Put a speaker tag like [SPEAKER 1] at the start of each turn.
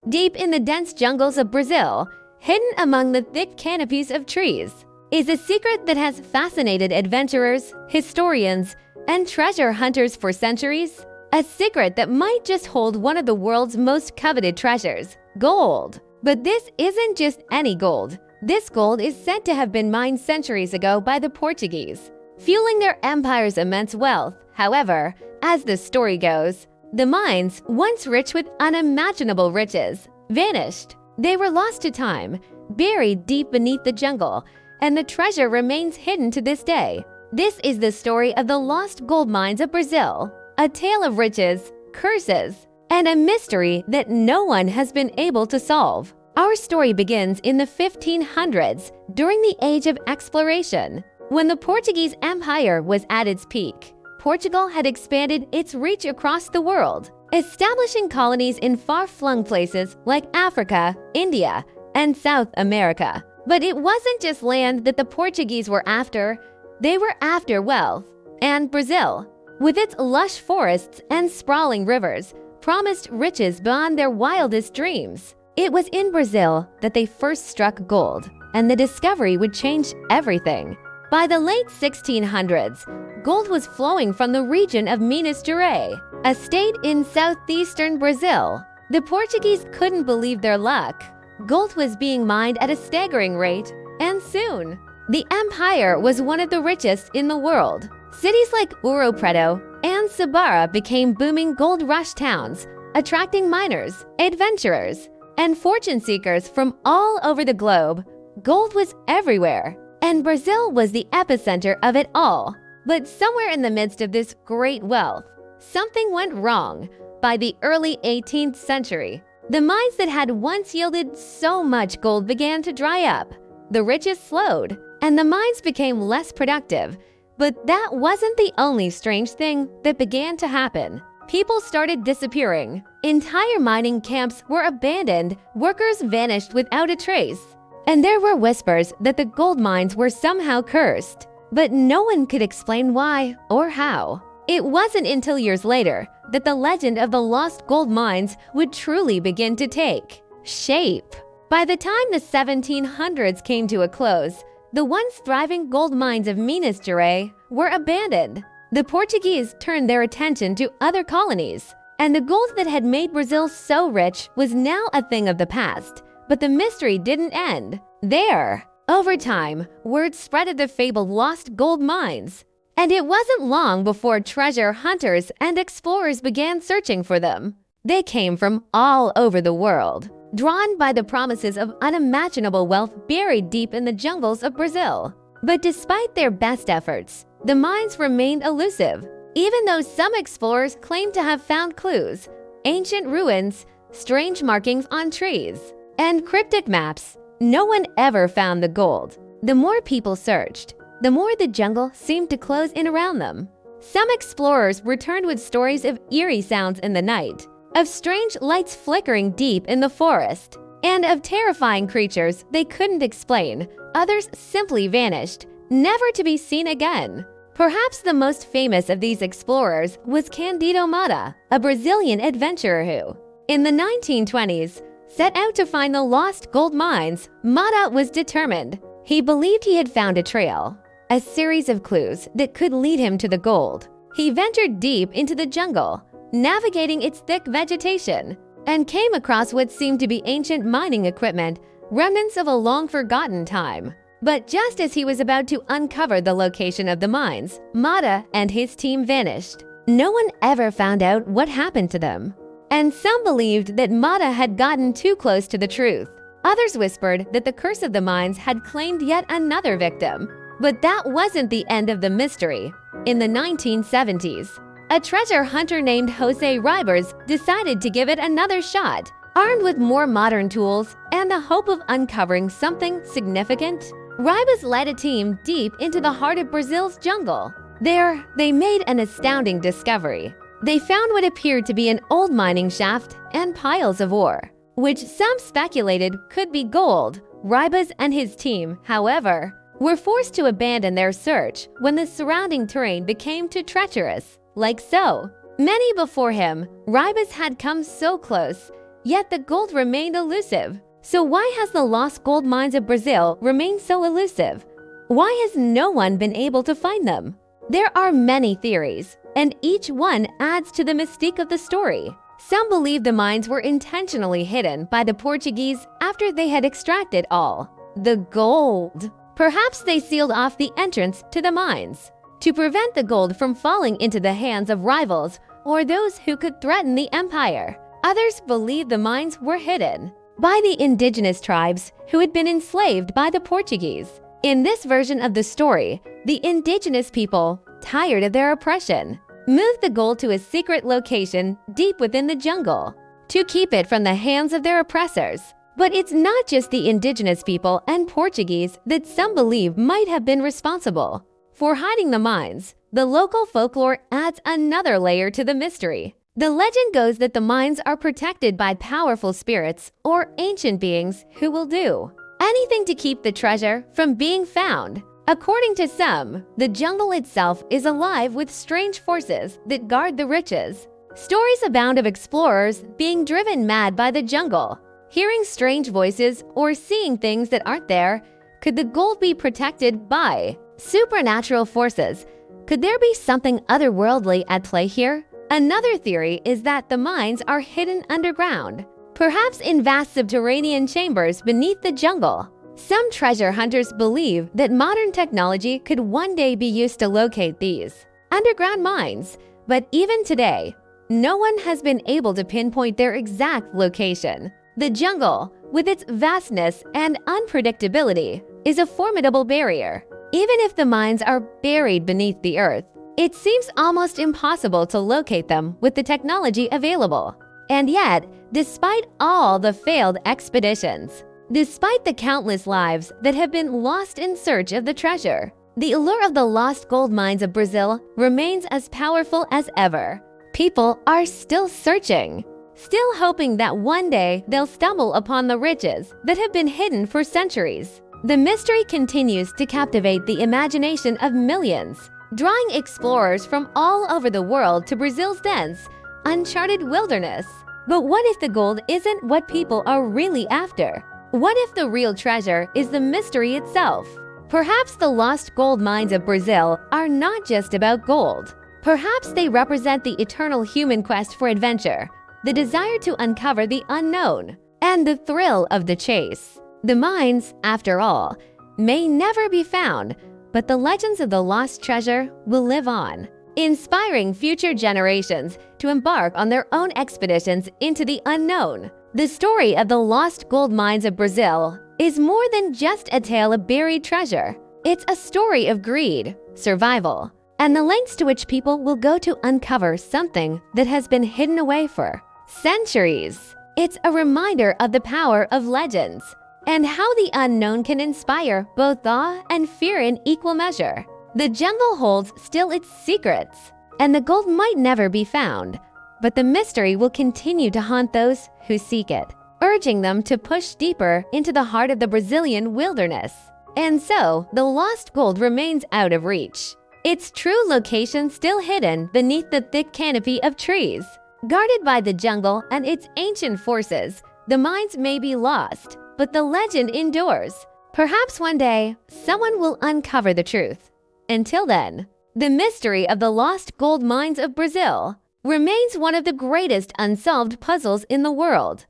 [SPEAKER 1] Deep in the dense jungles of Brazil, hidden among the thick canopies of trees, is a secret that has fascinated adventurers, historians, and treasure hunters for centuries. A secret that might just hold one of the world's most coveted treasures, gold. But this isn't just any gold. This gold is said to have been mined centuries ago by the Portuguese, fueling their empire's immense wealth. However, as the story goes, the mines, once rich with unimaginable riches, vanished. They were lost to time, buried deep beneath the jungle, and the treasure remains hidden to this day. This is the story of the lost gold mines of Brazil, a tale of riches, curses, and a mystery that no one has been able to solve. Our story begins in the 1500s, during the Age of Exploration, when the Portuguese Empire was at its peak. Portugal had expanded its reach across the world, establishing colonies in far-flung places like Africa, India, and South America. But it wasn't just land that the Portuguese were after. They were after wealth. And Brazil, with its lush forests and sprawling rivers, promised riches beyond their wildest dreams. It was in Brazil that they first struck gold, and the discovery would change everything. By the late 1600s, gold was flowing from the region of Minas Gerais, a state in southeastern Brazil. The Portuguese couldn't believe their luck. Gold was being mined at a staggering rate, and soon, the empire was one of the richest in the world. Cities like Ouro Preto and Ceará became booming gold rush towns, attracting miners, adventurers, and fortune seekers from all over the globe. Gold was everywhere, and Brazil was the epicenter of it all. But somewhere in the midst of this great wealth, something went wrong. By the early 18th century, the mines that had once yielded so much gold began to dry up. The riches slowed, and the mines became less productive. But that wasn't the only strange thing that began to happen. People started disappearing. Entire mining camps were abandoned, workers vanished without a trace, and there were whispers that the gold mines were somehow cursed. But no one could explain why or how. It wasn't until years later that the legend of the lost gold mines would truly begin to take shape. By the time the 1700s came to a close, the once thriving gold mines of Minas Gerais were abandoned. The Portuguese turned their attention to other colonies, and the gold that had made Brazil so rich was now a thing of the past. But the mystery didn't end there. Over time, word spread of the fabled lost gold mines, and it wasn't long before treasure hunters and explorers began searching for them. They came from all over the world, drawn by the promises of unimaginable wealth buried deep in the jungles of Brazil. But despite their best efforts, the mines remained elusive. Even though some explorers claimed to have found clues, ancient ruins, strange markings on trees, and cryptic maps, no one ever found the gold. The more people searched, the more the jungle seemed to close in around them. Some explorers returned with stories of eerie sounds in the night, of strange lights flickering deep in the forest, and of terrifying creatures they couldn't explain. Others simply vanished, never to be seen again. Perhaps the most famous of these explorers was Candido Mata, a Brazilian adventurer who, in the 1920s, set out to find the lost gold mines. Mata was determined. He believed he had found a trail, a series of clues that could lead him to the gold. He ventured deep into the jungle, navigating its thick vegetation, and came across what seemed to be ancient mining equipment, remnants of a long-forgotten time. But just as he was about to uncover the location of the mines, Mata and his team vanished. No one ever found out what happened to them. And some believed that Mata had gotten too close to the truth. Others whispered that the curse of the mines had claimed yet another victim. But that wasn't the end of the mystery. In the 1970s, a treasure hunter named Jose Ribas decided to give it another shot. Armed with more modern tools and the hope of uncovering something significant, Ribas led a team deep into the heart of Brazil's jungle. There, they made an astounding discovery. They found what appeared to be an old mining shaft and piles of ore, which some speculated could be gold. Ribas and his team, however, were forced to abandon their search when the surrounding terrain became too treacherous. Like so, many before him, Ribas had come so close yet the gold remained elusive. So why has the lost gold mines of Brazil remained so elusive? Why has no one been able to find them? There are many theories, and each one adds to the mystique of the story. Some believe the mines were intentionally hidden by the Portuguese after they had extracted all the gold. Perhaps they sealed off the entrance to the mines to prevent the gold from falling into the hands of rivals or those who could threaten the empire. Others believe the mines were hidden by the indigenous tribes who had been enslaved by the Portuguese. In this version of the story, the indigenous people, tired of their oppression, moved the gold to a secret location deep within the jungle to keep it from the hands of their oppressors. But it's not just the indigenous people and Portuguese that some believe might have been responsible for hiding the mines. The local folklore adds another layer to the mystery. The legend goes that the mines are protected by powerful spirits or ancient beings who will do anything to keep the treasure from being found. According to some, the jungle itself is alive with strange forces that guard the riches. Stories abound of explorers being driven mad by the jungle, hearing strange voices or seeing things that aren't there. Could the gold be protected by supernatural forces? Could there be something otherworldly at play here? Another theory is that the mines are hidden underground, perhaps in vast subterranean chambers beneath the jungle. Some treasure hunters believe that modern technology could one day be used to locate these underground mines, but even today, no one has been able to pinpoint their exact location. The jungle, with its vastness and unpredictability, is a formidable barrier. Even if the mines are buried beneath the earth, it seems almost impossible to locate them with the technology available. And yet, despite all the failed expeditions, despite the countless lives that have been lost in search of the treasure, the allure of the lost gold mines of Brazil remains as powerful as ever. People are still searching, still hoping that one day they'll stumble upon the riches that have been hidden for centuries. The mystery continues to captivate the imagination of millions, drawing explorers from all over the world to Brazil's dense, uncharted wilderness. But what if the gold isn't what people are really after? What if the real treasure is the mystery itself? Perhaps the lost gold mines of Brazil are not just about gold. Perhaps they represent the eternal human quest for adventure, the desire to uncover the unknown, and the thrill of the chase. The mines, after all, may never be found, but the legends of the lost treasure will live on, inspiring future generations to embark on their own expeditions into the unknown. The story of the lost gold mines of Brazil is more than just a tale of buried treasure. It's a story of greed, survival, and the lengths to which people will go to uncover something that has been hidden away for centuries. It's a reminder of the power of legends and how the unknown can inspire both awe and fear in equal measure. The jungle holds still its secrets, and the gold might never be found, but the mystery will continue to haunt those who seek it, urging them to push deeper into the heart of the Brazilian wilderness. And so, the lost gold remains out of reach, its true location still hidden beneath the thick canopy of trees. Guarded by the jungle and its ancient forces, the mines may be lost, but the legend endures. Perhaps one day, someone will uncover the truth. Until then, the mystery of the lost gold mines of Brazil remains one of the greatest unsolved puzzles in the world.